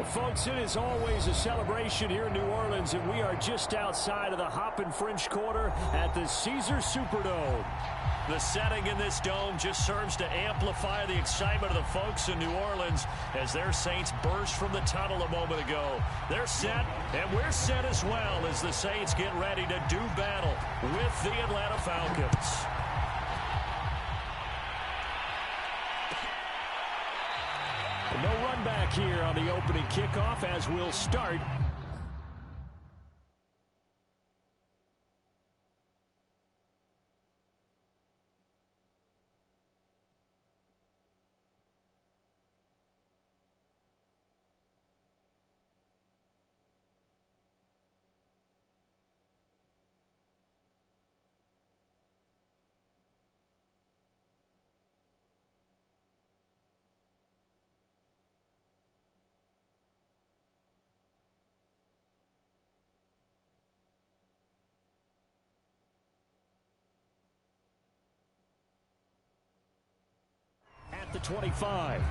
folks, it is always a celebration here in New Orleans, and we are just outside of the Hoppin' French Quarter at the Caesars Superdome. The setting in this dome just serves to amplify the excitement of the folks in New Orleans as their Saints burst from the tunnel a moment ago. They're set, and we're set as well as the Saints get ready to do battle with the Atlanta Falcons. No run back here on the opening kickoff as we'll start. The 25.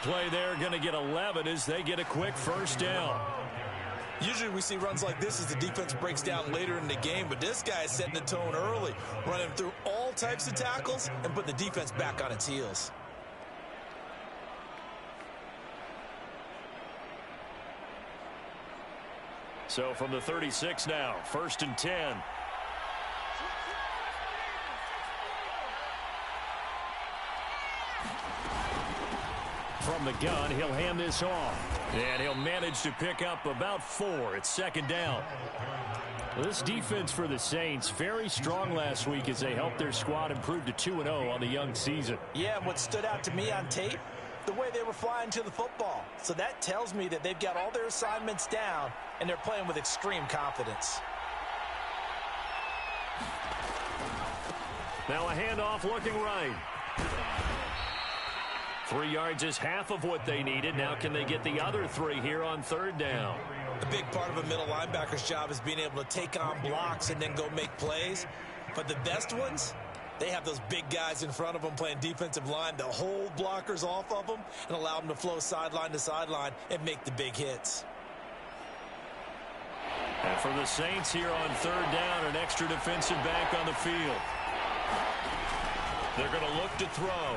Play there, going to get 11 as they get a quick first down. Usually we see runs like this as the defense breaks down later in the game, but this guy is setting the tone early, running through all types of tackles and put the defense back on its heels. So from the 36 now, 1st and 10. From the gun, he'll hand this off. And he'll manage to pick up about 4. It's 2nd down. This defense for the Saints, very strong last week as they helped their squad improve to 2-0 on the young season. Yeah, and what stood out to me on tape, the way they were flying to the football. So that tells me that they've got all their assignments down, and they're playing with extreme confidence. Now a handoff looking right. 3 yards is half of what they needed. Now can they get the other 3 here on 3rd down? A big part of a middle linebacker's job is being able to take on blocks and then go make plays. But the best ones, they have those big guys in front of them playing defensive line to hold blockers off of them and allow them to flow sideline to sideline and make the big hits. And for the Saints here on 3rd down, an extra defensive back on the field. They're going to look to throw.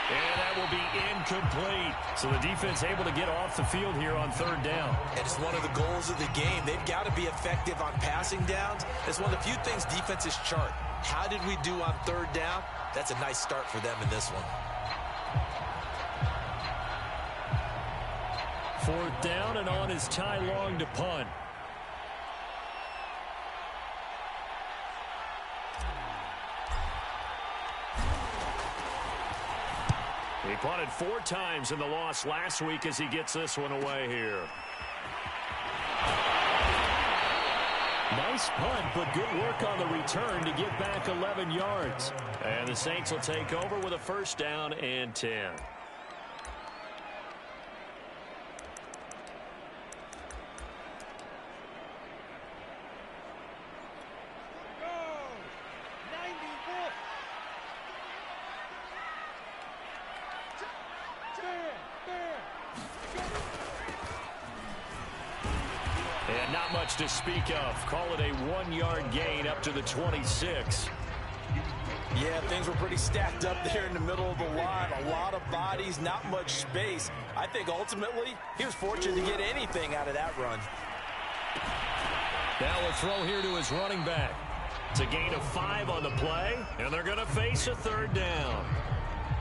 And that will be incomplete. So the defense able to get off the field here on 3rd down. And it's one of the goals of the game. They've got to be effective on passing downs. It's one of the few things defenses chart. How did we do on 3rd down? That's a nice start for them in this one. 4th down, and on is Ty Long to punt. He punted 4 times in the loss last week as he gets this one away here. Nice punt, but good work on the return to get back 11 yards. And the Saints will take over with a 1st down and 10. To speak of. Call it a 1-yard gain up to the 26. Yeah, things were pretty stacked up there in the middle of the line. A lot of bodies, not much space. I think ultimately he was fortunate to get anything out of that run. Now a throw here to his running back. It's a gain of 5 on the play, and they're going to face a 3rd down.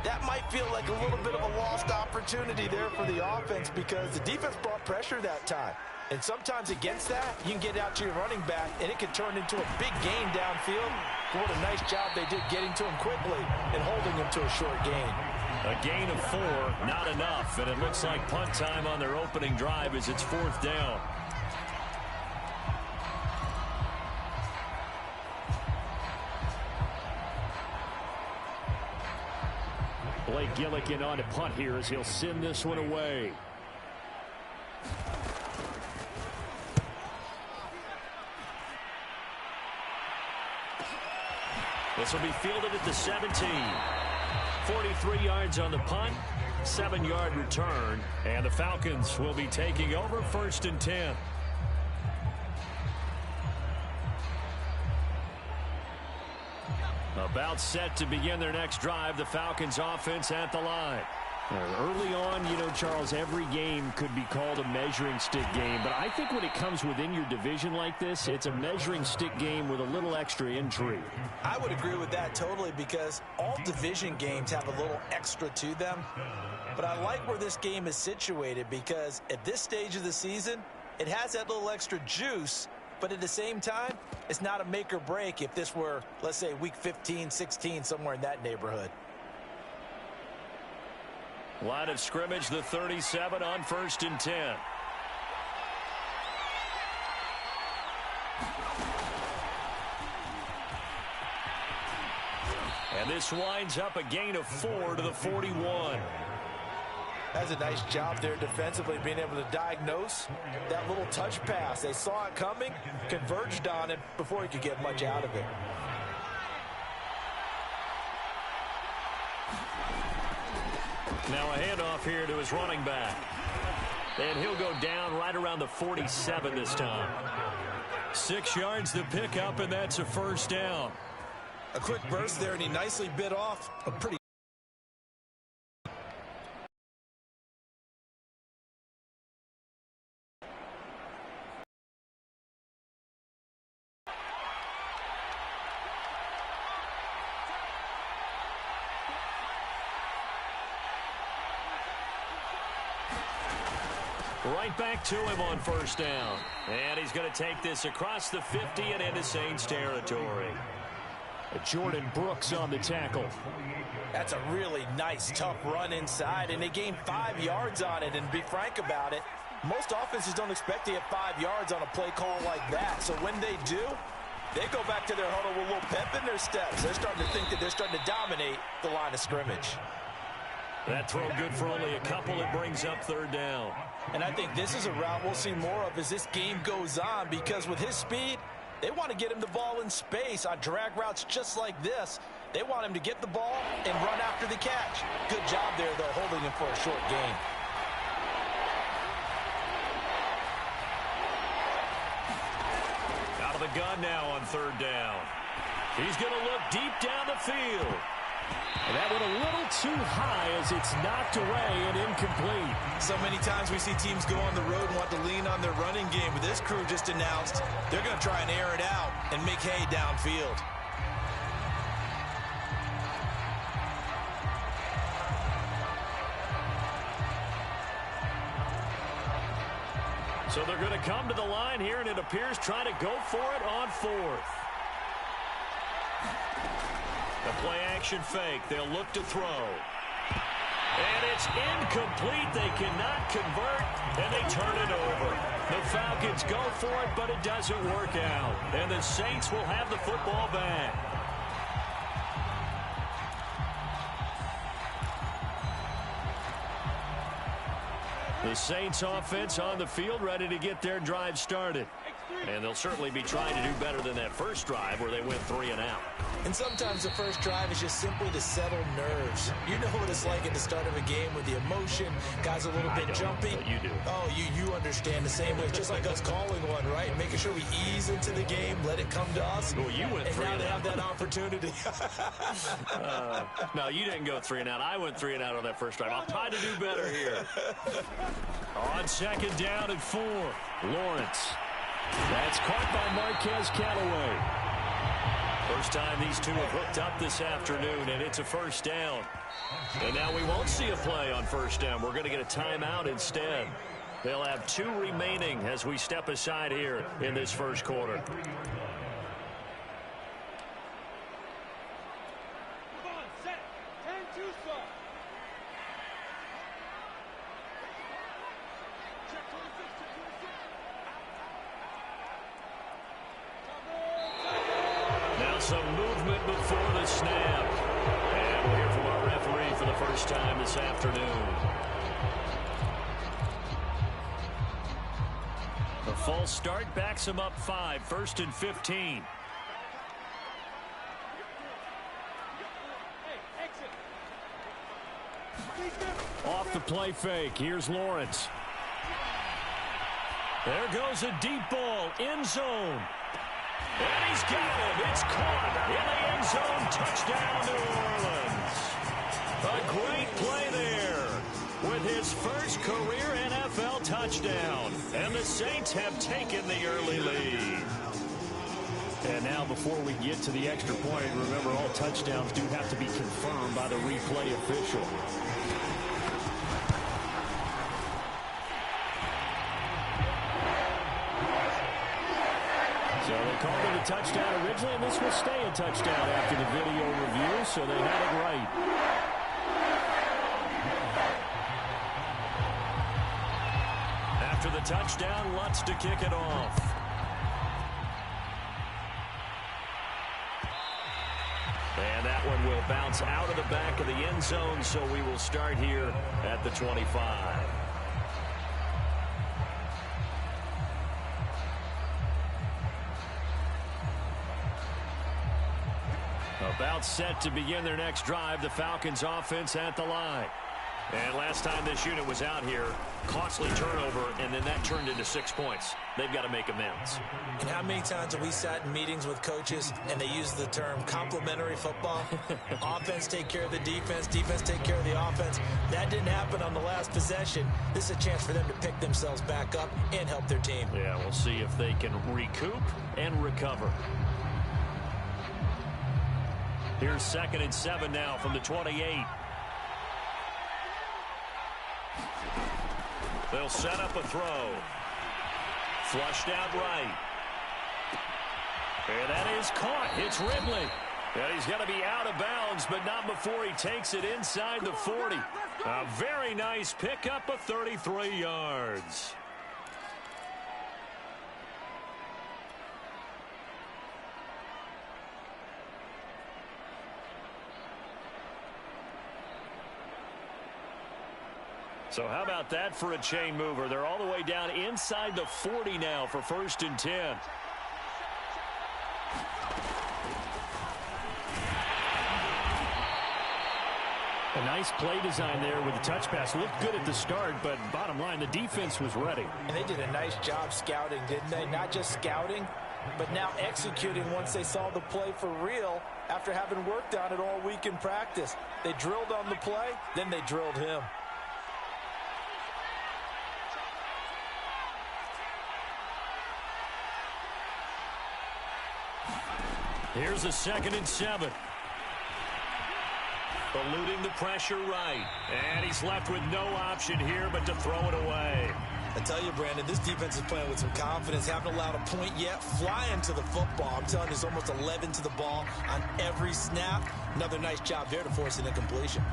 That might feel like a little bit of a lost opportunity there for the offense because the defense brought pressure that time. And sometimes against that, you can get out to your running back, and it can turn into a big gain downfield. What a nice job they did getting to him quickly and holding him to a short gain. A gain of 4, not enough, and it looks like punt time on their opening drive as it's 4th down. Blake Gillikin on to punt here as he'll send this one away. This will be fielded at the 17. 43 yards on the punt, 7-yard return, and the Falcons will be taking over 1st and 10. About set to begin their next drive, the Falcons offense at the line. Early on, you know, Charles, every game could be called a measuring stick game, but I think when it comes within your division like this, it's a measuring stick game with a little extra intrigue. I would agree with that totally, because all division games have a little extra to them. But I like where this game is situated, because at this stage of the season, it has that little extra juice, but at the same time, it's not a make or break if this were, let's say, week 15, 16, somewhere in that neighborhood. Line of scrimmage, the 37 on 1st and 10. And this winds up a gain of 4 to the 41. That's a nice job there defensively, being able to diagnose that little touch pass. They saw it coming, converged on it before he could get much out of it. Now a handoff here to his running back. And he'll go down right around the 47 this time. 6 yards to pick up, and that's a 1st down. A quick burst there, and he nicely bit off a pretty... Right back to him on 1st down. And he's going to take this across the 50 and into Saints territory. Jordan Brooks on the tackle. That's a really nice, tough run inside, and they gained 5 yards on it. And to be frank about it, most offenses don't expect to get 5 yards on a play call like that. So when they do, they go back to their huddle with a little pep in their steps. They're starting to think that they're starting to dominate the line of scrimmage. That throw good for only a couple. It brings up 3rd down. And I think this is a route we'll see more of as this game goes on, because with his speed, they want to get him the ball in space on drag routes just like this. They want him to get the ball and run after the catch. Good job there, though, holding him for a short gain. Out of the gun now on 3rd down. He's going to look deep down the field. And that went a little too high as it's knocked away and incomplete. So many times we see teams go on the road and want to lean on their running game, but this crew just announced they're going to try and air it out and make hay downfield. So they're going to come to the line here, and it appears trying to go for it on 4th. The play action fake. They'll look to throw. And it's incomplete. They cannot convert, and they turn it over. The Falcons go for it, but it doesn't work out. And the Saints will have the football back. The Saints offense on the field, ready to get their drive started. And they'll certainly be trying to do better than that first drive where they went 3 and out. And sometimes the first drive is just simply to settle nerves. You know what it's like at the start of a game with the emotion, guys a little bit jumpy. But you do. Oh, you understand the same way. It's just like us calling one, right? Making sure we ease into the game, let it come to us. Well, you went 3 and now and they out. have that opportunity. No, you didn't go 3 and out. I went 3 and out on that first drive. I'll try to do better here. On 2nd down and 4, Lawrence. That's caught by Marquez Callaway. First time these two have hooked up this afternoon, and it's a 1st down. And now we won't see a play on 1st down. We're going to get a timeout instead. They'll have 2 remaining as we step aside here in this first quarter. Some movement before the snap. And we'll hear from our referee for the first time this afternoon. The false start backs him up 5, 1st and 15. Off the play fake. Here's Lawrence. There goes a deep ball. End zone. And he's got it. It's caught in the end zone. Touchdown, New Orleans. A great play there with his first career NFL touchdown. And the Saints have taken the early lead. And now before we get to the extra point, remember all touchdowns do have to be confirmed by the replay official. So they called it a touchdown originally, and this will stay a touchdown after the video review, so they had it right. After the touchdown, Lutz to kick it off. And that one will bounce out of the back of the end zone, so we will start here at the 25. About set to begin their next drive, the Falcons offense at the line. And last time this unit was out here, costly turnover, and then that turned into 6 points. They've got to make amends. And how many times have we sat in meetings with coaches and they use the term complementary football? Offense take care of the defense, defense take care of the offense. That didn't happen on the last possession. This is a chance for them to pick themselves back up and help their team. Yeah, we'll see if they can recoup and recover. Here's 2nd and 7 now from the 28. They'll set up a throw. Flushed out right. And that is caught. It's Ridley. And he's got to be out of bounds, but not before he takes it inside the 40. A very nice pickup of 33 yards. So how about that for a chain mover? They're all the way down inside the 40 now for 1st and 10. A nice play design there with the touch pass. Looked good at the start, but bottom line, the defense was ready. And they did a nice job scouting, didn't they? Not just scouting, but now executing once they saw the play for real after having worked on it all week in practice. They drilled on the play, then they drilled him. Here's a 2nd and 7. Eluding the pressure right. And he's left with no option here but to throw it away. I tell you, Brandon, this defense is playing with some confidence. Haven't allowed a point yet. Flying to the football. I'm telling you, it's almost 11 to the ball on every snap. Another nice job there to force an incompletion.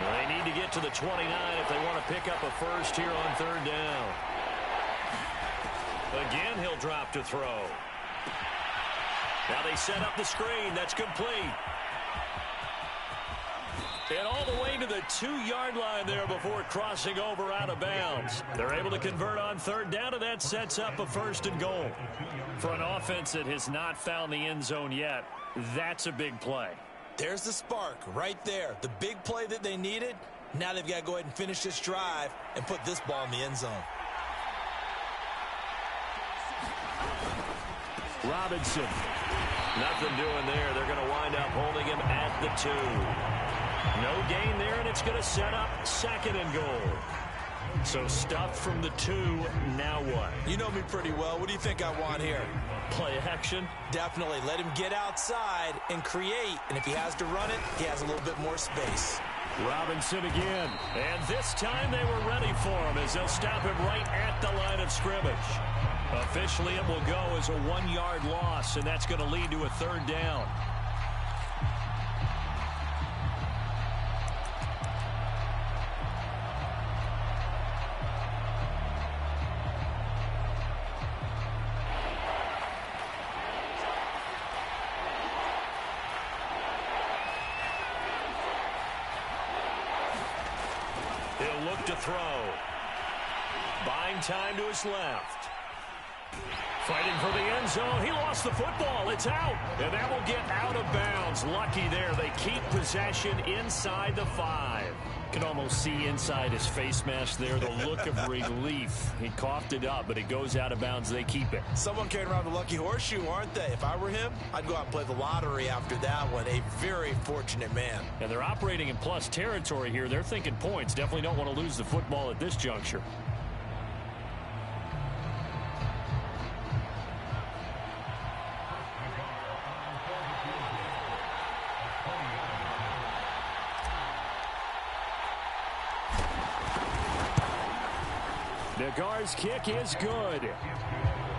Well, they need to get to the 29 if they want to pick up a first here on 3rd down. Again, he'll drop to throw. Now they set up the screen. That's complete. And all the way to the 2-yard line there before crossing over out of bounds. They're able to convert on 3rd down, and that sets up a 1st and goal. For an offense that has not found the end zone yet, that's a big play. There's the spark right there. The big play that they needed. Now they've got to go ahead and finish this drive and put this ball in the end zone. Robinson. Nothing doing there. They're going to wind up holding him at the 2. No gain there, and it's going to set up 2nd and goal. So stuff from the 2. Now what? You know me pretty well. What do you think I want here? Play action? Definitely. Let him get outside and create. And if he has to run it, he has a little bit more space. Robinson again. And this time they were ready for him as they'll stop him right at the line of scrimmage. Officially, it will go as a 1-yard loss, and that's going to lead to a 3rd down. He'll look to throw. Buying time to his left. Fighting for the end zone. He lost the football. It's out. And that will get out of bounds. Lucky there. They keep possession inside the 5. Can almost see inside his face mask there the look of relief. He coughed it up, but it goes out of bounds. They keep it. Someone carrying around the lucky horseshoe, aren't they? If I were him, I'd go out and play the lottery after that one. A very fortunate man. And they're operating in plus territory here. They're thinking points. Definitely don't want to lose the football at this juncture. Nagar's kick is good.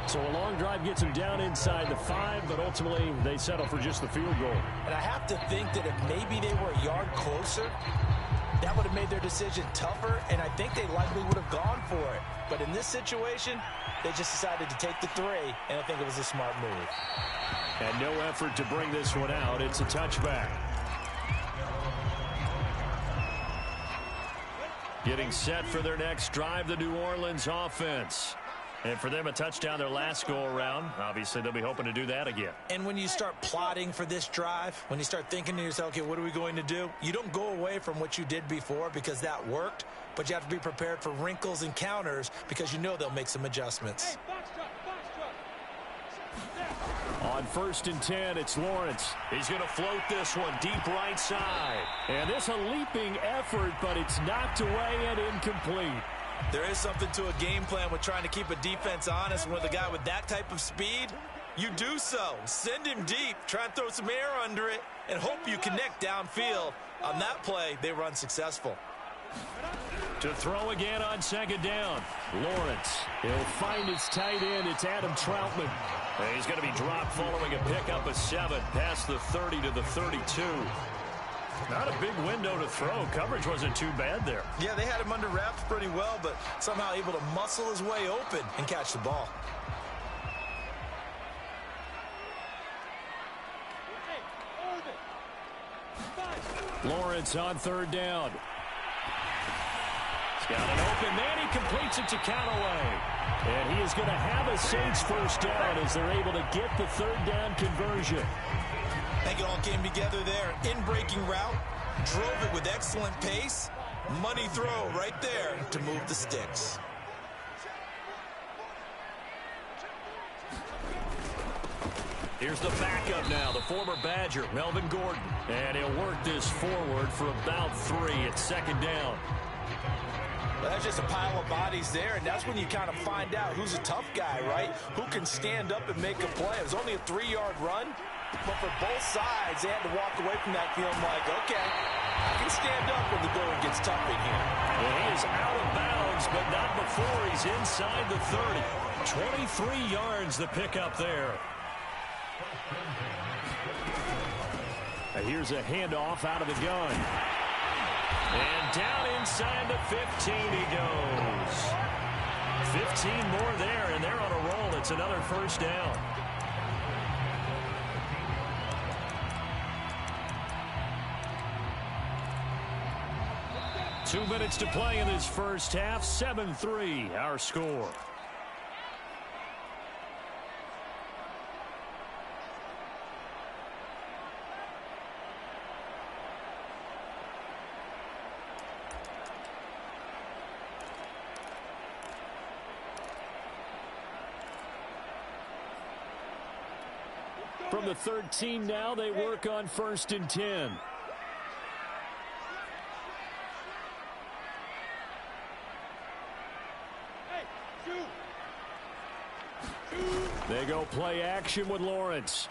So a long drive gets him down inside the 5, but ultimately they settle for just the field goal. And I have to think that if maybe they were a yard closer, that would have made their decision tougher, and I think they likely would have gone for it. But in this situation, they just decided to take the 3, and I think it was a smart move. And no effort to bring this one out. It's a touchback. Getting set for their next drive, the New Orleans offense. And for them, a touchdown their last go-around. Obviously, they'll be hoping to do that again. And when you start plotting for this drive, when you start thinking to yourself, okay, what are we going to do? You don't go away from what you did before because that worked, but you have to be prepared for wrinkles and counters because you know they'll make some adjustments. On 1st and 10, it's Lawrence. He's going to float this one deep right side. And this a leaping effort, but it's knocked away and incomplete. There is something to a game plan with trying to keep a defense honest. And with a guy with that type of speed, you do so. Send him deep. Try and throw some air under it and hope you connect downfield. On that play, they run successful. To throw again on 2nd down. Lawrence. He'll find his tight end. It's Adam Troutman. And he's going to be dropped following a pickup of 7 past the 30 to the 32. Not a big window to throw. Coverage wasn't too bad there. Yeah, they had him under wraps pretty well, but somehow able to muscle his way open and catch the ball. Lawrence on 3rd down. He's got an open man. He completes it to Callaway. And he is going to have a Saints first down as they're able to get the 3rd down conversion. I think it all came together there. In-breaking route, drove it with excellent pace. Money throw right there to move the sticks. Here's the backup now, the former Badger, Melvin Gordon. And he'll work this forward for about 3 at 2nd down. Well, that's just a pile of bodies there, and that's when you kind of find out who's a tough guy, right? Who can stand up and make a play. It was only a 3-yard run, but for both sides, they had to walk away from that feeling like, okay, I can stand up when the going gets tough in here. Well, he is out of bounds, but not before he's inside the 30. 23 yards the pickup there. Here's a handoff out of the gun. And down inside the 15 he goes. 15 more there, and they're on a roll. It's another first down. Two minutes to play in this first half. 7-3, our score. From the 13 now, they work on 1st and 10. They go play action with Lawrence.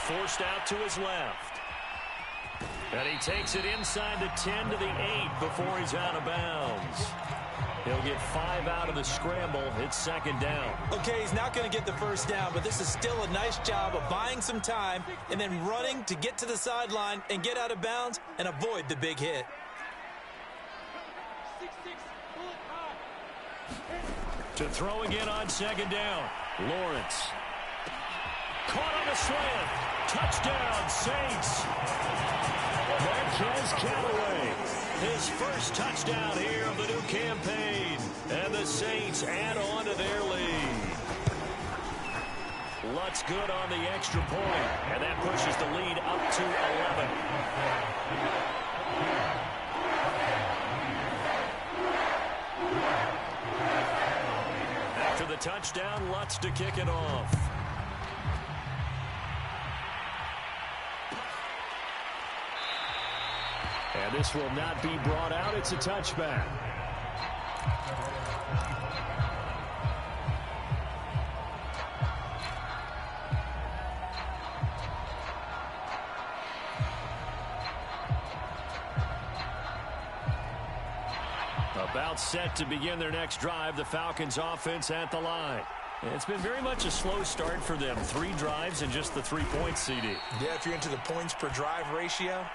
Forced out to his left. And he takes it inside the 10 to the 8 before he's out of bounds. He'll get 5 out of the scramble. It's 2nd down. Okay, he's not going to get the first down, but this is still a nice job of buying some time and then running to get to the sideline and get out of bounds and avoid the big hit. To throw again on 2nd down. Lawrence. Caught on a slant. Touchdown, Saints. Marquez Callaway. his first touchdown here of the new campaign. And the Saints add on to their lead. Lutz good on the extra point, and that pushes the lead up to 11. After the touchdown, Lutz to kick it off. And this will not be brought out. It's a touchback. About set to begin their next drive, the Falcons offense at the line. It's been very much a slow start for them. 3 drives and just the 3 points, CD. Yeah, if you're into the points per drive ratio,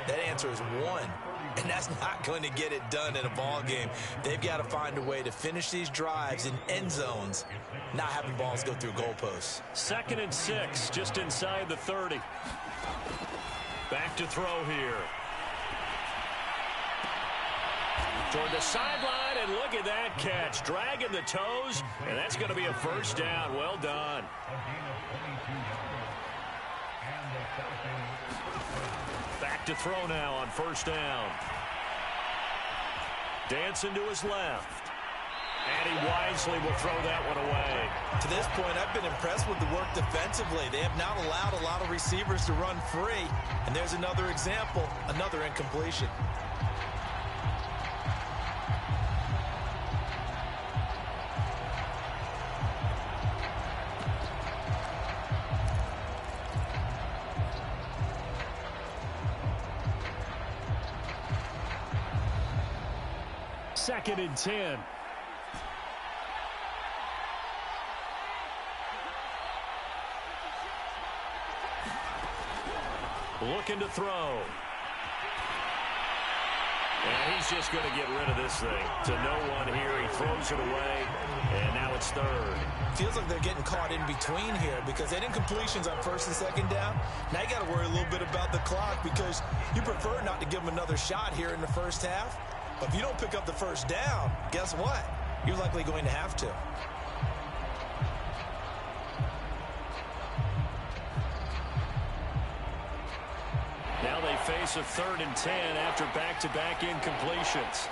that answer is 1. And that's not going to get it done in a ball game. They've got to find a way to finish these drives in end zones, not having balls go through goalposts. 2nd and 6, just inside the 30. Back to throw here. Toward the sideline, and look at that catch. Dragging the toes, and that's going to be a first down. Well done. Back to throw now on first down. Dancing to his left. And he wisely will throw that one away. To this point, I've been impressed with the work defensively. They have not allowed a lot of receivers to run free. And there's another example, another incompletion. Second and 10. Looking to throw. And he's just going to get rid of this thing to no one here. He throws it away, and now it's 3rd. Feels like they're getting caught in between here because they didn't completions on 1st and 2nd down. Now you got to worry a little bit about the clock because you prefer not to give them another shot here in the first half. But if you don't pick up the first down, guess what? You're likely going to have to. Now they face a 3rd and 10 after back-to-back incompletions.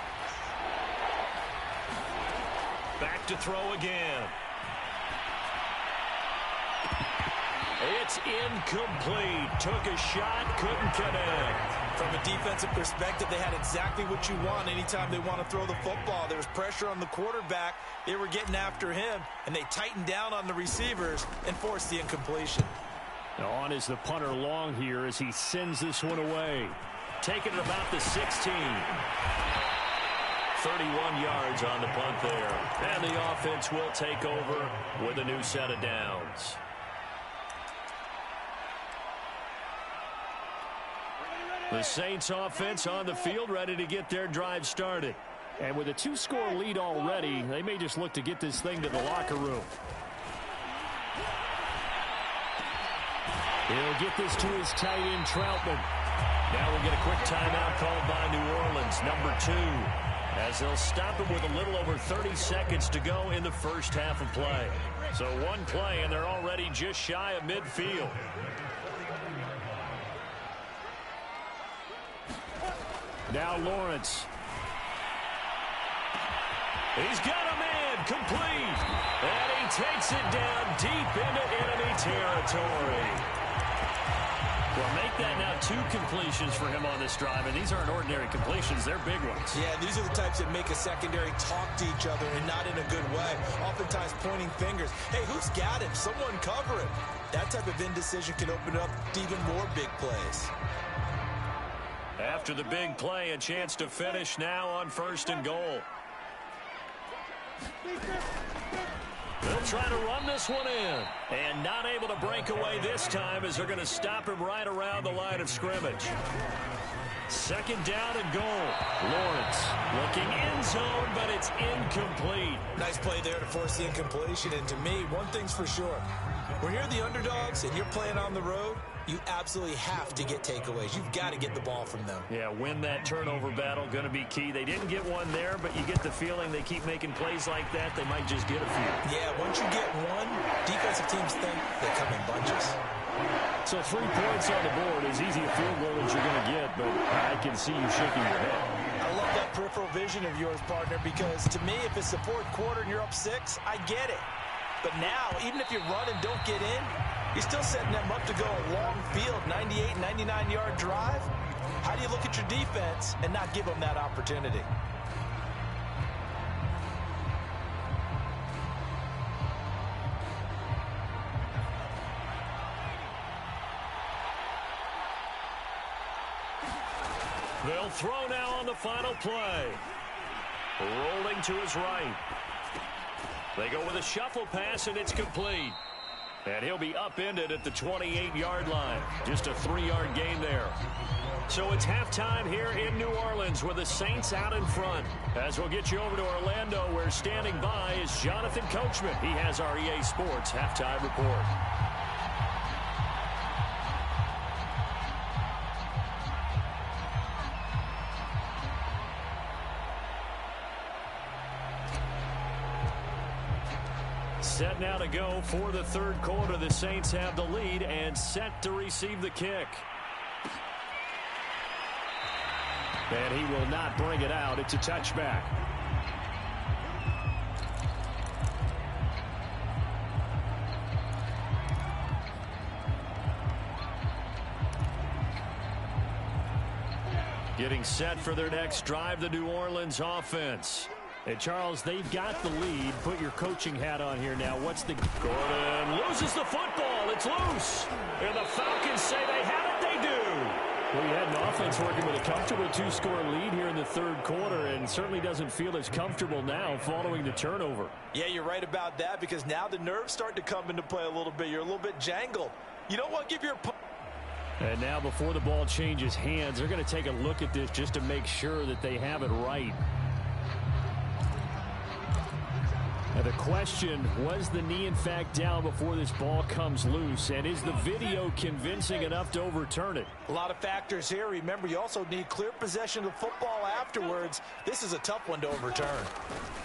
Back to throw again. It's incomplete. Took a shot, couldn't connect. From a defensive perspective, they had exactly what you want anytime they want to throw the football. There was pressure on the quarterback. They were getting after him, and they tightened down on the receivers and forced the incompletion. Now on is the punter long here as he sends this one away. Taking it about the 16. 31 yards on the punt there. And the offense will take over with a new set of downs. The Saints offense on the field ready to get their drive started. And with a 2-score lead already, they may just look to get this thing to the locker room. He'll get this to his tight end, Troutman. Now we'll get a quick timeout called by New Orleans, number 2, as they'll stop it with a little over 30 seconds to go in the first half of play. So one play, and they're already just shy of midfield. Now Lawrence. He's got a man complete. And he takes it down deep into enemy territory. Well, make that now 2 completions for him on this drive. And these aren't ordinary completions. They're big ones. Yeah, these are the types that make a secondary talk to each other and not in a good way. Oftentimes pointing fingers. Hey, who's got him? Someone cover him. That type of indecision can open up to even more big plays. After the big play, a chance to finish now on 1st and goal. They'll try to run this one in. And not able to break away this time as they're going to stop him right around the line of scrimmage. 2nd down and goal. Lawrence looking end zone, but it's incomplete. Nice play there to force the incompletion. And to me, one thing's for sure. When you're the underdogs and you're playing on the road, You absolutely have to get takeaways. You've got to get the ball from them. Yeah, win that turnover battle, going to be key. They didn't get one there, but you get the feeling they keep making plays like that, they might just get a few. Yeah, once you get one, defensive teams think they come in bunches. So 3 points on the board, as easy a field goal as you're going to get, but I can see you shaking your head. I love that peripheral vision of yours, partner, because to me, if it's the fourth quarter and you're up 6, I get it. But now, even if you run and don't get in, you're still setting them up to go a long field, 98, 99-yard drive. How do you look at your defense and not give them that opportunity? They'll throw now on the final play. Rolling to his right. They go with a shuffle pass, and it's complete. And he'll be upended at the 28-yard line. Just a 3-yard gain there. So it's halftime here in New Orleans with the Saints out in front. As we'll get you over to Orlando, where standing by is Jonathan Coachman. He has our EA Sports halftime report. Set now to go for the third quarter. The Saints have the lead and set to receive the kick. And he will not bring it out. It's a touchback. Getting set for their next drive, the New Orleans offense. And, Charles, they've got the lead. Put your coaching hat on here now. What's the... Gordon loses the football. It's loose. And the Falcons say they have it. They do. Well, you had an offense working with a comfortable 2-score lead here in the third quarter, and certainly doesn't feel as comfortable now following the turnover. Yeah, you're right about that, because now the nerves start to come into play a little bit. You're a little bit jangled. You don't want to give your... And now before the ball changes hands, they're going to take a look at this just to make sure that they have it right. Now the question, was the knee in fact down before this ball comes loose? And is the video convincing enough to overturn it? A lot of factors here. Remember, you also need clear possession of the football afterwards. This is a tough one to overturn.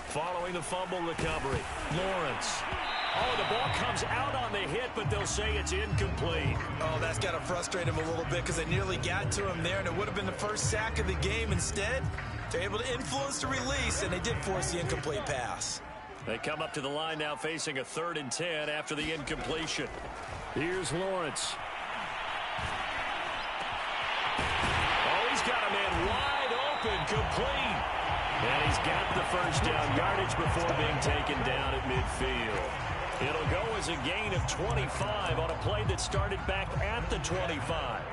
Following the fumble recovery, Lawrence. Oh, the ball comes out on the hit, but they'll say it's incomplete. Oh, that's got to frustrate him a little bit, because they nearly got to him there, and it would have been the first sack of the game. Instead, they're able to influence the release, and they did force the incomplete pass. They come up to the line now facing a 3rd and 10 after the incompletion. Here's Lawrence. Oh, he's got a man wide open, complete. And he's got the first down yardage before being taken down at midfield. It'll go as a gain of 25 on a play that started back at the 25.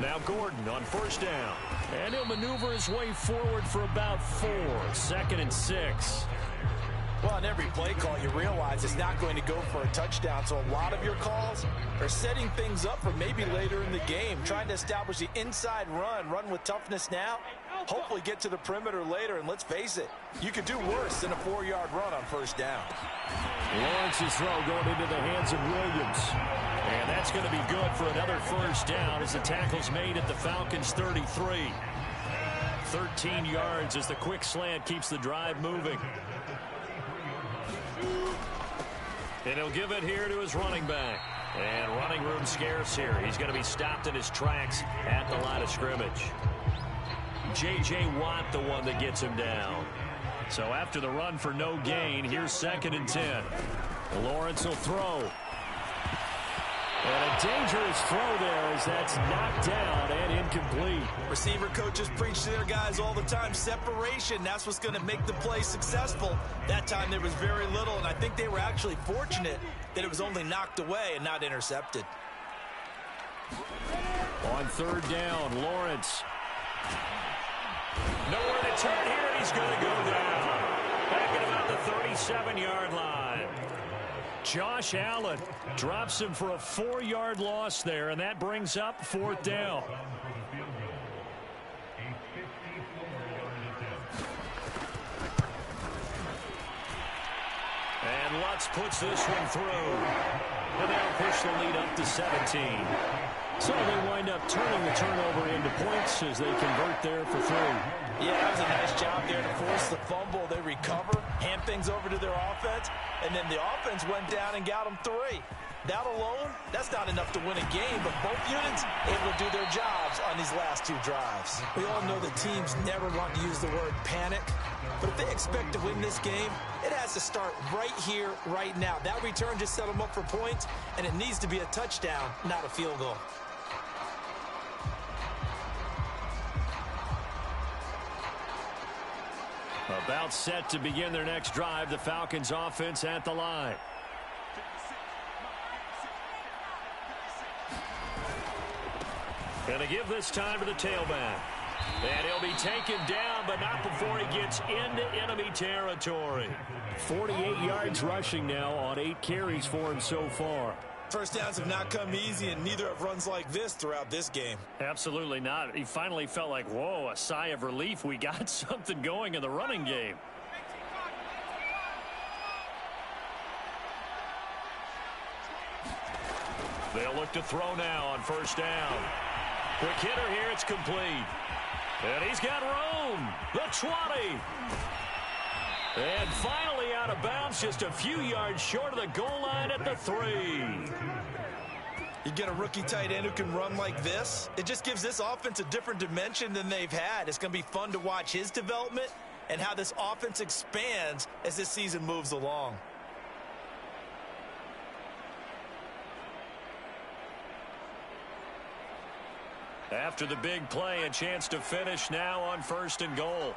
Now Gordon on first down. And he'll maneuver his way forward for about 4. 2nd and 6. Well, on every play call, you realize it's not going to go for a touchdown. So a lot of your calls are setting things up for maybe later in the game, trying to establish the inside run with toughness now, hopefully get to the perimeter later. And let's face it, you could do worse than a 4-yard run on first down. Lawrence's throw going into the hands of Williams. And that's going to be good for another first down as the tackle's made at the Falcons' 33. 13 yards as the quick slant keeps the drive moving. And he'll give it here to his running back. And running room scarce here. He's going to be stopped in his tracks at the line of scrimmage. J.J. Watt, the one that gets him down. So after the run for no gain, here's 2nd and 10. Lawrence will throw. And a dangerous throw there as that's knocked down and incomplete. Receiver coaches preach to their guys all the time. Separation, that's what's going to make the play successful. That time there was very little, and I think they were actually fortunate that it was only knocked away and not intercepted. On 3rd down, Lawrence. Nowhere to turn here, and he's going to go down. Back at about the 37-yard line. Josh Allen drops him for a 4-yard loss there, and that brings up 4th down. And And Lutz puts this one through. And they'll push the lead up to 17. So they wind up turning the turnover into points as they convert there for 3. Yeah, that was a nice job there to force the fumble. They recover, hand things over to their offense, and then the offense went down and got them 3. That alone, that's not enough to win a game, but both units able to do their jobs on these last 2 drives. We all know that teams never want to use the word panic, but if they expect to win this game, it has to start right here, right now. That return just set them up for points, and it needs to be a touchdown, not a field goal. About set to begin their next drive, the Falcons offense at the line. Going to give this time to the tailback. And he'll be taken down, but not before he gets into enemy territory. 48 yards rushing now on 8 carries for him so far. First downs have not come easy, and neither have runs like this throughout this game. Absolutely not. He finally felt like, whoa, a sigh of relief. We got something going in the running game. They'll look to throw now on first down. Quick hitter here, it's complete. And he's got room. The 20. And finally out of bounds, just a few yards short of the goal line at the 3. You get a rookie tight end who can run like this, it just gives this offense a different dimension than they've had. It's going to be fun to watch his development and how this offense expands as this season moves along. After the big play, a chance to finish now on first and goal.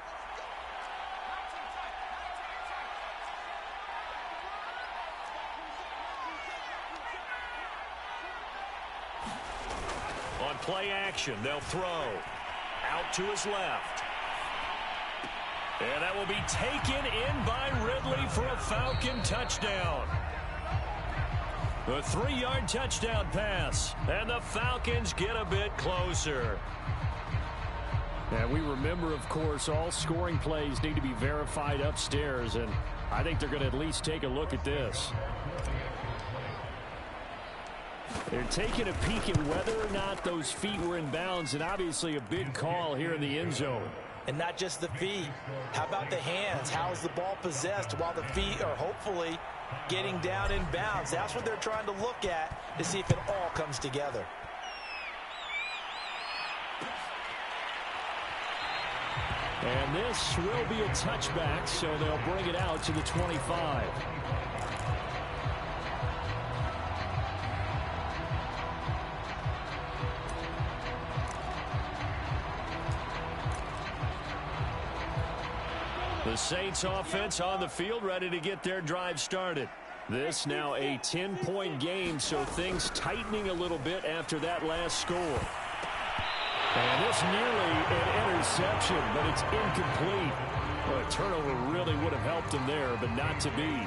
On play action, they'll throw. Out to his left. And that will be taken in by Ridley for a Falcon touchdown. The 3-yard touchdown pass, and the Falcons get a bit closer. And we remember, of course, all scoring plays need to be verified upstairs, and I think they're going to at least take a look at this. They're taking a peek at whether or not those feet were in bounds, and obviously a big call here in the end zone. And not just the feet. How about the hands? How is the ball possessed while the feet are hopefully getting down in bounds? That's what they're trying to look at to see if it all comes together. And this will be a touchback, so they'll bring it out to the 25. The Saints offense on the field ready to get their drive started. This now a 10-point game, so things tightening a little bit after that last score. And this nearly an interception, but it's incomplete. Well, a turnover really would have helped them there, but not to be.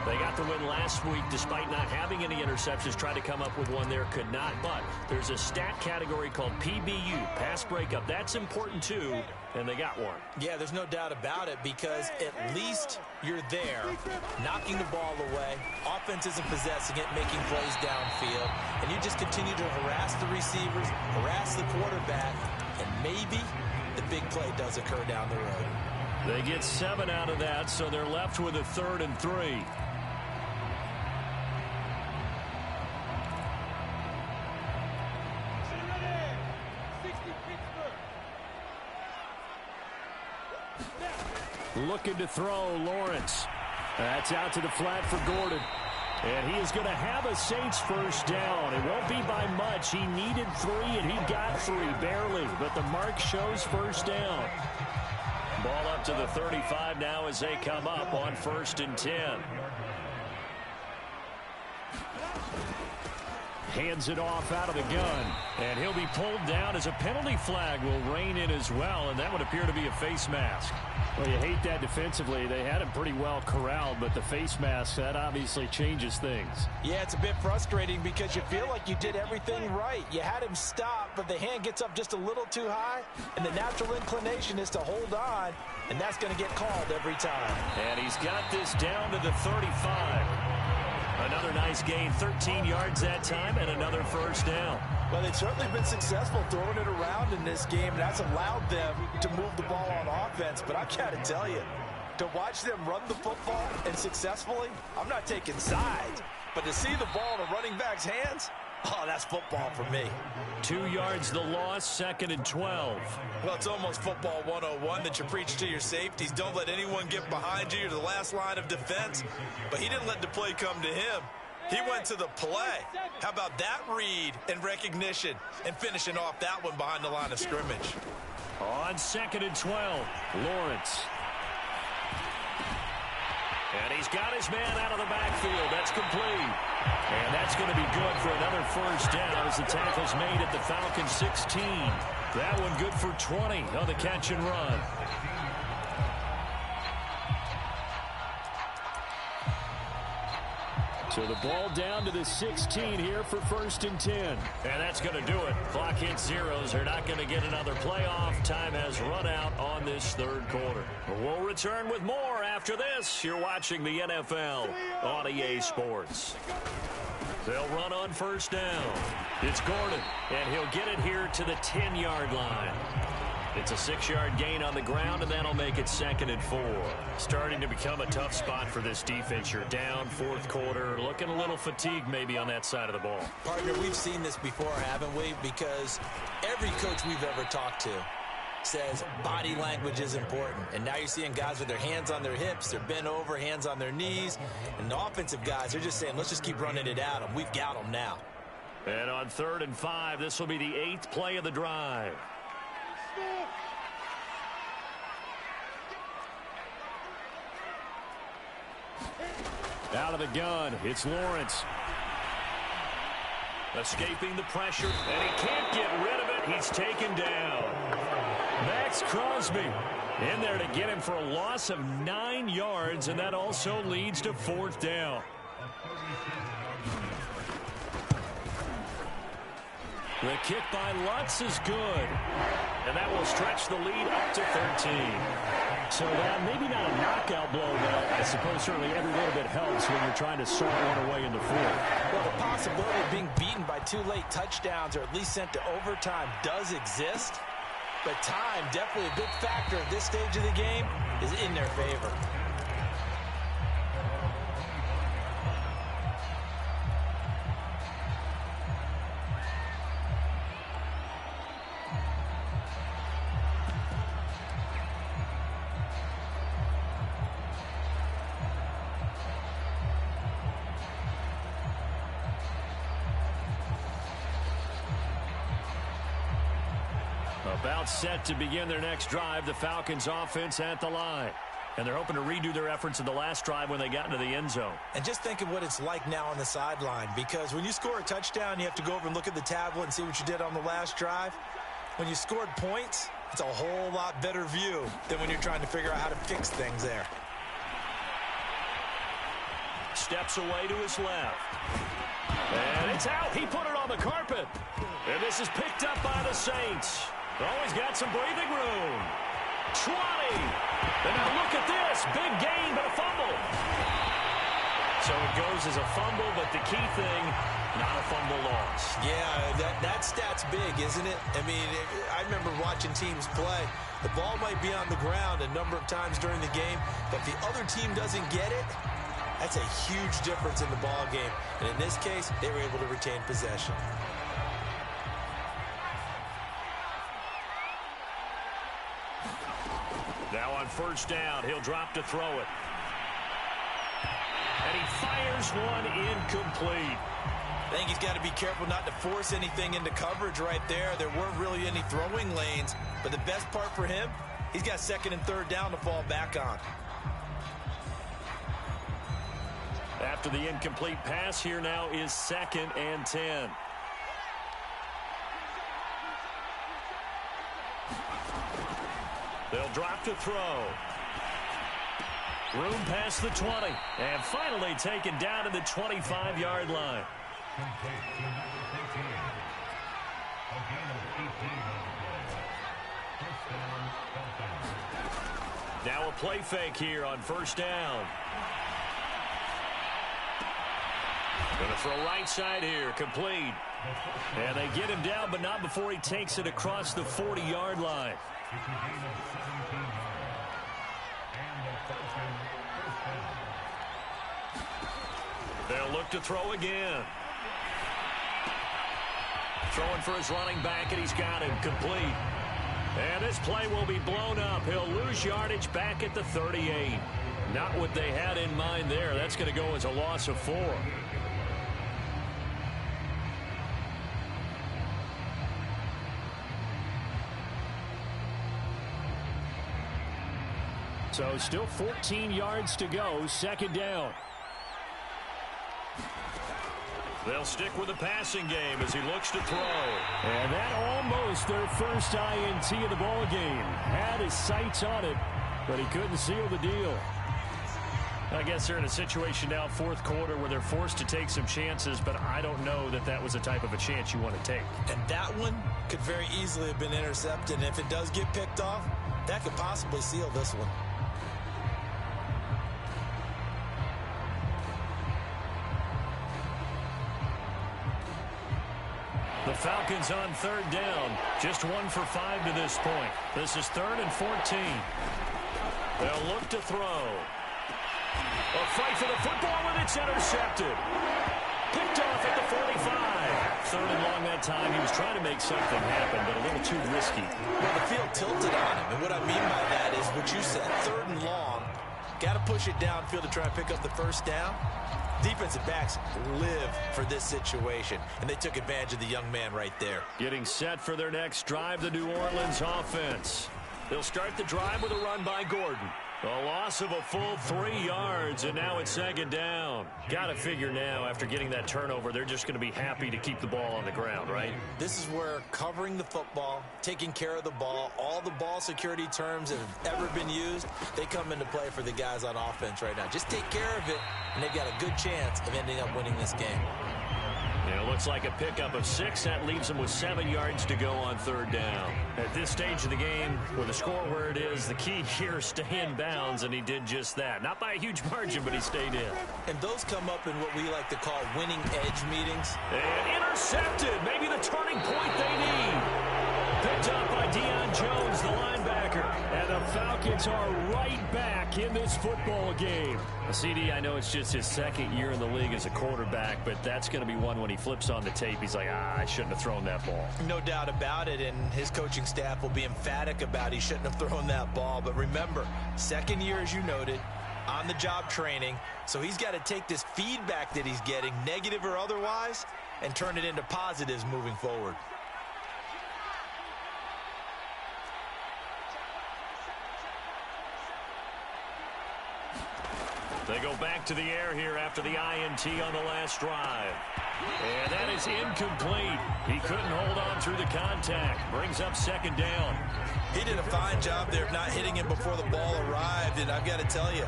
They got the win last week despite not having any interceptions. Tried to come up with one there, could not. But there's a stat category called PBU, pass breakup. That's important too, and they got one. Yeah, there's no doubt about it, because at least you're there, knocking the ball away. Offense isn't possessing it, making plays downfield. And you just continue to harass the receivers, harass the quarterback, and maybe the big play does occur down the road. They get 7 out of that, so they're left with a 3rd and 3. Looking to throw, Lawrence. That's out to the flat for Gordon. And he is going to have a Saints first down. It won't be by much. He needed 3, and he got 3, barely. But the mark shows first down. Ball up to the 35 now as they come up on 1st and 10. hands it off out of the gun. And he'll be pulled down as a penalty flag will rein in as well, and that would appear to be a face mask. Well, you hate that defensively. They had him pretty well corralled, but the face mask, that obviously changes things. Yeah, it's a bit frustrating because you feel like you did everything right. You had him stop, but the hand gets up just a little too high, and the natural inclination is to hold on, and that's going to get called every time. And he's got this down to the 35. Another nice gain, 13 yards that time, and another first down. Well, they've certainly been successful throwing it around in this game, and that's allowed them to move the ball on offense. But I got to tell you, to watch them run the football and successfully, I'm not taking sides, but to see the ball in a running back's hands, oh, that's football for me. 2 yards the loss, 2nd and 12. Well, it's almost football 101 that you preach to your safeties. Don't let anyone get behind you. You're the last line of defense. But he didn't let the play come to him. He went to the play. How about that read and recognition and finishing off that one behind the line of scrimmage? On 2nd and 12, Lawrence. And he's got his man out of the backfield. That's complete. And that's going to be good for another first down as the tackle's made at the Falcons 16. That one good for 20 on the catch and run. So the ball down to the 16 here for 1st and 10. And that's going to do it. Clock hits zeros. They're not going to get another playoff. Time has run out on this 3rd quarter. We'll return with more after this. You're watching the NFL on EA Sports. They'll run on 1st down. It's Gordon, and he'll get it here to the 10-yard line. It's a 6-yard gain on the ground, and that'll make it 2nd and 4. Starting to become a tough spot for this defense. You're down 4th quarter, looking a little fatigued maybe on that side of the ball. Partner, we've seen this before, haven't we? Because every coach we've ever talked to says body language is important. And now you're seeing guys with their hands on their hips, they're bent over, hands on their knees. And the offensive guys are just saying, let's just keep running it at them. We've got them now. And on 3rd and 5, this will be the 8th play of the drive. Out of the gun, it's Lawrence. Escaping the pressure, and he can't get rid of it. He's taken down. Max Crosby in there to get him for a loss of 9 yards, and that also leads to 4th down. The kick by Lutz is good, and that will stretch the lead up to 13. So maybe not a knockout blow, but I suppose certainly every little bit helps when you're trying to sort one away in the 4th. Well, the possibility of being beaten by 2 late touchdowns or at least sent to overtime does exist, but time, definitely a big factor at this stage of the game, is in their favor. About set to begin their next drive, the Falcons offense at the line. And they're hoping to redo their efforts in the last drive when they got into the end zone. And just think of what it's like now on the sideline, because when you score a touchdown, you have to go over and look at the tablet and see what you did on the last drive. When you scored points, it's a whole lot better view than when you're trying to figure out how to fix things there. Steps away to his left. And it's out. He put it on the carpet. And this is picked up by the Saints. Oh, he's got some breathing room. 20. And now look at this. Big gain, but a fumble. So it goes as a fumble, but the key thing, not a fumble loss. Yeah, that stat's big, isn't it? I mean, I remember watching teams play. The ball might be on the ground a number of times during the game, but if the other team doesn't get it, that's a huge difference in the ball game. And in this case, they were able to retain possession. Now on 1st down, he'll drop to throw it. And he fires one incomplete. I think he's got to be careful not to force anything into coverage right there. There weren't really any throwing lanes, but the best part for him, he's got 2nd and 3rd down to fall back on. After the incomplete pass, here now is 2nd and 10. They'll drop to throw. Room past the 20. And finally taken down to the 25-yard line. Now a play fake here on 1st down. Going to throw right side here, complete. And they get him down, but not before he takes it across the 40-yard line. They'll look to throw again. Throwing for his running back, and he's got him complete. And this play will be blown up. He'll lose yardage back at the 38. Not what they had in mind there. That's going to go as a loss of 4. So still 14 yards to go, 2nd down. They'll stick with the passing game as he looks to throw. And that almost their first INT of the ball game. Had his sights on it, but he couldn't seal the deal. I guess they're in a situation now, 4th quarter, where they're forced to take some chances, but I don't know that that was the type of a chance you want to take. And that one could very easily have been intercepted. And if it does get picked off, that could possibly seal this one. The Falcons on 3rd down. Just 1 for 5 to this point. This is 3rd and 14. They'll look to throw. A fight for the football, and it's intercepted. Picked off at the 45. 3rd and long that time. He was trying to make something happen, but a little too risky. Well, the field tilted on him, and what I mean by that is what you said. 3rd and long. Got to push it downfield to try and pick up the 1st down. Defensive backs live for this situation, and they took advantage of the young man right there. Getting set for their next drive, the New Orleans offense. They'll start the drive with a run by Gordon. A loss of a full 3 yards, and now it's 2nd down. Got to figure now, after getting that turnover, they're just going to be happy to keep the ball on the ground, right? This is where covering the football, taking care of the ball, all the ball security terms that have ever been used, they come into play for the guys on offense right now. Just take care of it, and they've got a good chance of ending up winning this game. Yeah, it looks like a pickup of 6. That leaves them with 7 yards to go on 3rd down. At this stage of the game, with the score where it is, the key here is stay in bounds, and he did just that. Not by a huge margin, but he stayed in. And those come up in what we like to call winning edge meetings. And intercepted. Maybe the turning point they need. Picked up by Deion Jones, the linebacker. And the Falcons are right back in this football game. CD, I know it's just his 2nd year in the league as a quarterback, but that's going to be one when he flips on the tape. He's like, I shouldn't have thrown that ball. No doubt about it, and his coaching staff will be emphatic about he shouldn't have thrown that ball. But remember, 2nd year, as you noted, on-the-job training. So he's got to take this feedback that he's getting, negative or otherwise, and turn it into positives moving forward. They go back to the air here after the INT on the last drive. And that is incomplete. He couldn't hold on through the contact. Brings up 2nd down. He did a fine job there of not hitting him before the ball arrived, and I've got to tell you,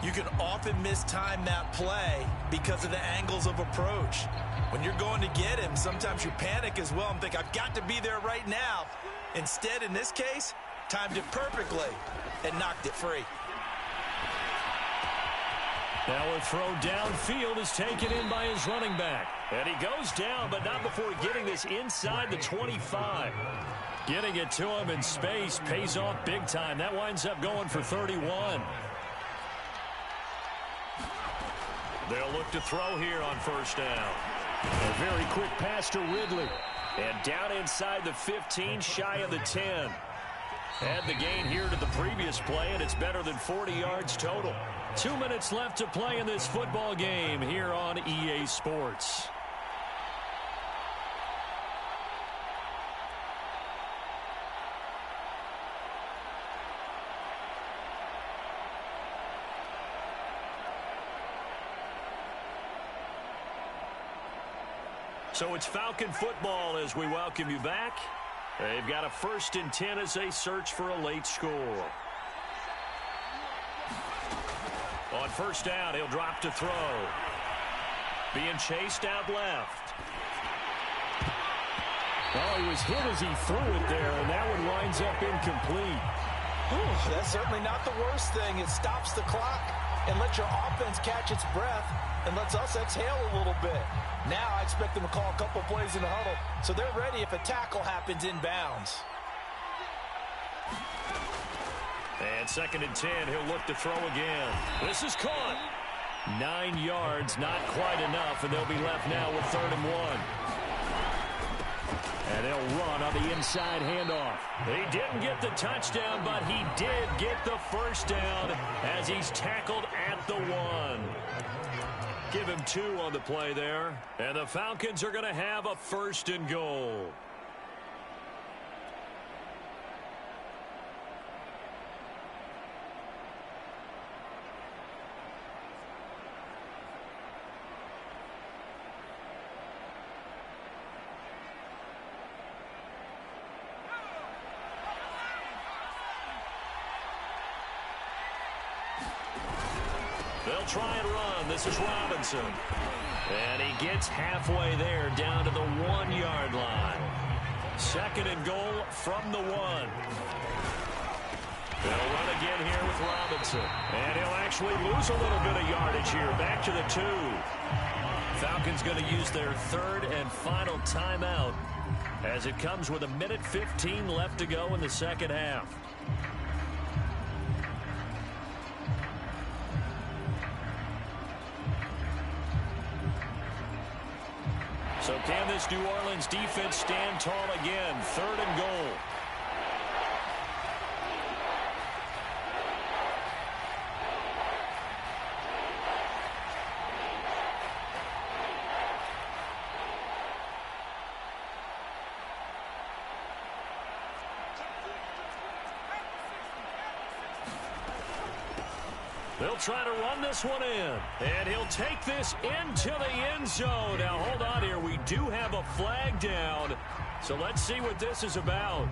you can often mistime that play because of the angles of approach. When you're going to get him, sometimes you panic as well and think, I've got to be there right now. Instead, in this case, timed it perfectly and knocked it free. Now a throw downfield is taken in by his running back. And he goes down, but not before getting this inside the 25. Getting it to him in space pays off big time. That winds up going for 31. They'll look to throw here on 1st down. A very quick pass to Ridley. And down inside the 15, shy of the 10. Add the gain here to the previous play, and it's better than 40 yards total. 2 minutes left to play in this football game here on EA Sports. So it's Falcon football as we welcome you back. They've got a 1st and 10 as they search for a late score. On 1st down, he'll drop to throw. Being chased out left. Oh, he was hit as he threw it there, and that one winds up incomplete. Whew, that's certainly not the worst thing. It stops the clock and lets your offense catch its breath and lets us exhale a little bit. Now I expect them to call a couple plays in the huddle, so they're ready if a tackle happens inbounds. And 2nd and 10, he'll look to throw again. This is caught. 9 yards, not quite enough, and they'll be left now with 3rd and 1. And they'll run on the inside handoff. He didn't get the touchdown, but he did get the 1st down as he's tackled at the 1. Give him 2 on the play there. And the Falcons are going to have a 1st and goal. They'll try and run. This is Robinson. And he gets halfway there down to the 1-yard line. 2nd and goal from the 1. They'll run again here with Robinson. And he'll actually lose a little bit of yardage here. Back to the 2. Falcons going to use their 3rd and final timeout as it comes with 1:15 left to go in the 2nd half. So can this New Orleans defense stand tall again? 3rd and goal. They'll try to run this one in. And he'll take this into the end zone. Now, hold on here. We do have a flag down. So let's see what this is about.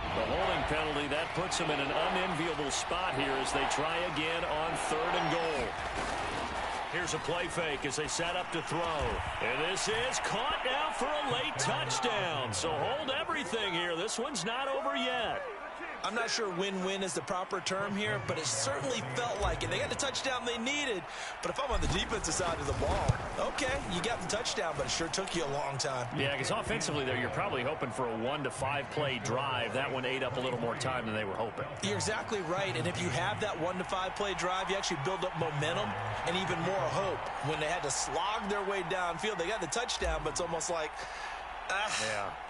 The holding penalty, that puts them in an unenviable spot here as they try again on 3rd and goal. Here's a play fake as they set up to throw. And this is caught now for a late touchdown. So hold everything here. This one's not over yet. I'm not sure win-win is the proper term here, but it certainly felt like it. They got the touchdown they needed, but if I'm on the defensive side of the ball, okay, you got the touchdown, but it sure took you a long time. Yeah, because offensively there, you're probably hoping for a 1 to 5 play drive. That one ate up a little more time than they were hoping. You're exactly right, and if you have that 1 to 5 play drive, you actually build up momentum and even more hope. When they had to slog their way downfield, they got the touchdown, but it's almost like,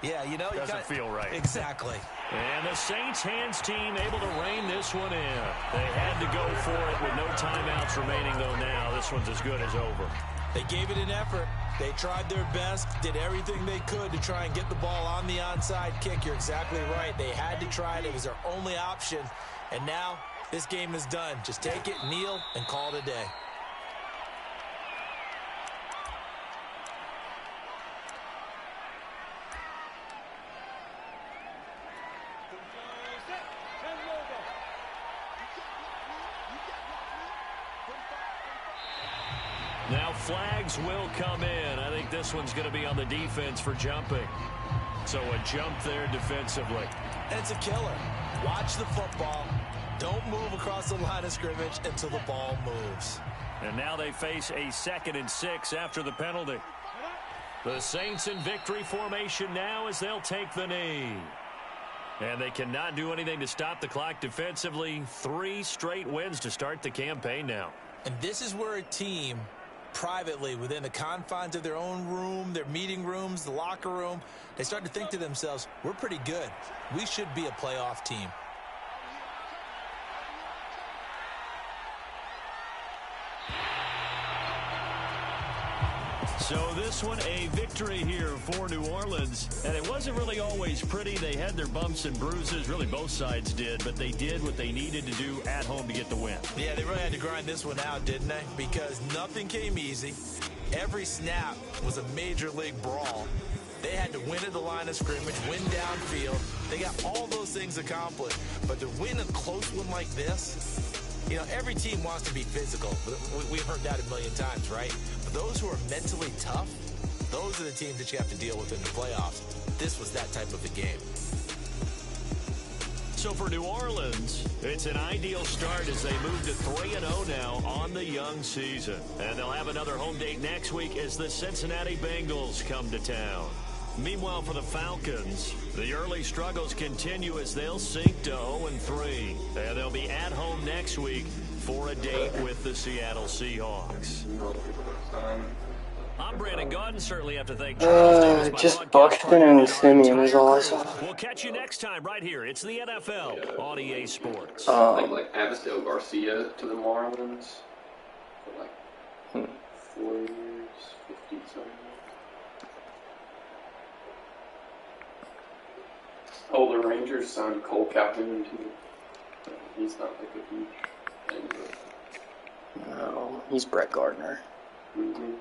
yeah, you know, doesn't feel right. Exactly. And the Saints hands team able to rein this one in. They had to go for it with no timeouts remaining, though. Now this one's as good as over. They gave it an effort. They tried their best, did everything they could to try and get the ball on the onside kick. You're exactly right. They had to try it. It was their only option. And now this game is done. Just take it, kneel, and call it a day. Now flags will come in. I think this one's going to be on the defense for jumping. So a jump there defensively. And it's a killer. Watch the football. Don't move across the line of scrimmage until the ball moves. And now they face a 2nd and 6 after the penalty. The Saints in victory formation now as they'll take the knee. And they cannot do anything to stop the clock defensively. 3 straight wins to start the campaign now. And this is where a team privately within the confines of their own room, their meeting rooms, the locker room, they start to think to themselves, we're pretty good. We should be a playoff team. So this one, a victory here for New Orleans. And it wasn't really always pretty. They had their bumps and bruises. Really, both sides did. But they did what they needed to do at home to get the win. Yeah, they really had to grind this one out, didn't they? Because nothing came easy. Every snap was a major league brawl. They had to win at the line of scrimmage, win downfield. They got all those things accomplished. But to win a close one like this, you know, every team wants to be physical. We've heard that a million times, right? But those who are mentally tough, those are the teams that you have to deal with in the playoffs. This was that type of a game. So for New Orleans, it's an ideal start as they move to 3-0 now on the young season. And they'll have another home date next week as the Cincinnati Bengals come to town. Meanwhile, for the Falcons, the early struggles continue as they'll sink to 0-3. And they'll be at home next week for a date with the Seattle Seahawks. I'm Brandon Gaudin. Certainly have to thank Charles just Buxton and Simeon is awesome. We'll catch you next time right here. It's the NFL on EA Sports. Like Avisdale Garcia to the Marlins for like 4 years, 50-something. Oh, the Rangers signed Cole Captain too. He's not like a huge thing, but... No, he's Brett Gardner. Mm-hmm.